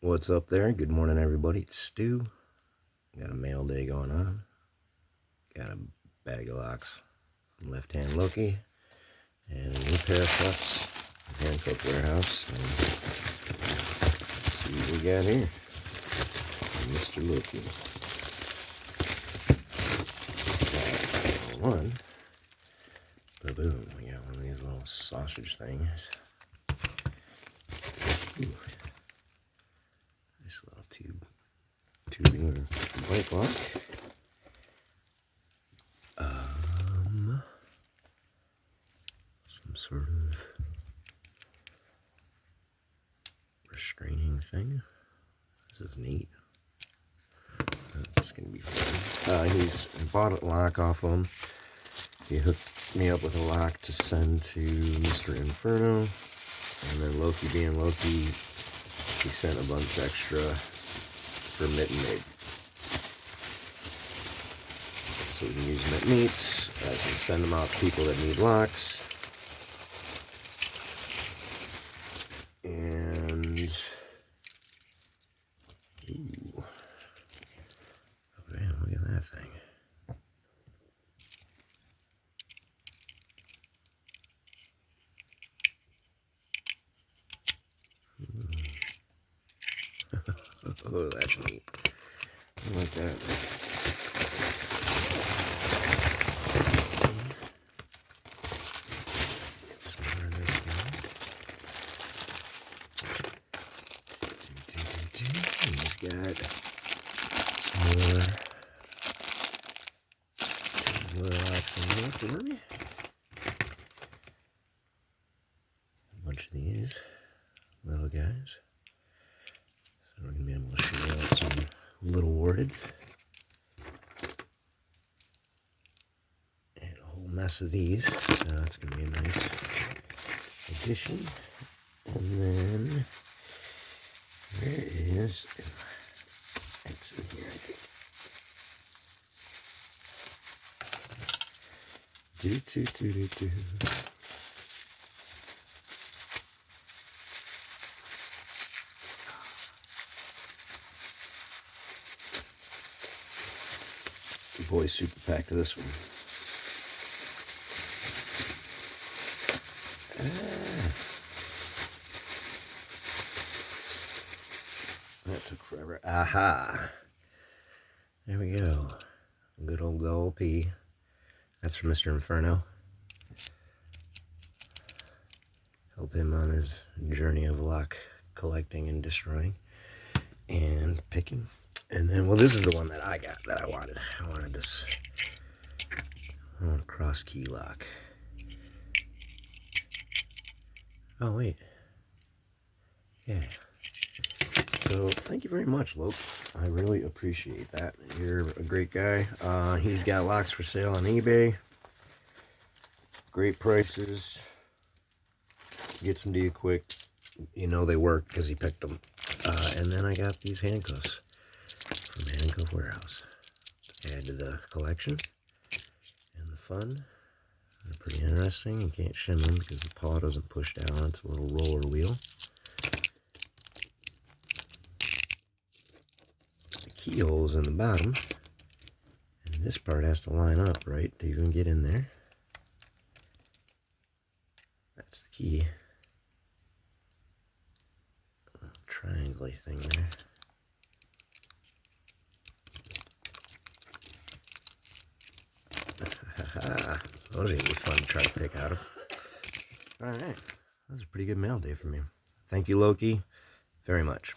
What's up there? Good morning, everybody. It's Stu. Got a mail day going on. Got a bag of locks from Left Hand Loki and a new pair of cuffs from Handcuff Warehouse. And let's see what we got here from Mr. Loki. Got one. Ba-boom. We got one of these little sausage things. Ooh. Nice little tubing bike lock. Some sort of restraining thing. This is neat. That's gonna be fun. He's bought a lock off him. He hooked me up with a lock to send to Mr. Inferno, and then Loki being Loki, he sent a bunch extra for Mitten Made. So we can use them at meets. I can send them out to people that need locks. And ooh. Oh man, look at that thing. Oh, that's neat. I like that. Get some more of this guy. He's got some more locks in there for me. A bunch of these little guys. So we're going to be able to show out some little warded. And a whole mess of these. So that's going to be a nice addition. And then there is an exit here, I think. Do. Boy, super packed to this one. That took forever. Aha! There we go. Good old LP. That's from Mr. Inferno. Help him on his journey of lock collecting and destroying and picking. And then, well, this is the one that I got that I wanted. I wanted this. I want a cross key lock. Oh, wait. Yeah. So, thank you very much, Lope. I really appreciate that. You're a great guy. He's got locks for sale on eBay. Great prices. Gets them to you quick. You know they work because he picked them. And then I got these handcuffs from Handcuff Warehouse to add to the collection and the fun. They're pretty interesting. You can't shim them because the paw doesn't push down. It's a little roller wheel. The keyhole's in the bottom, and this part has to line up right to even get in there. That's the key. Triangle thing there. Those are gonna be fun to try to pick out of. Alright, that was a pretty good mail day for me. Thank you, Loki, very much.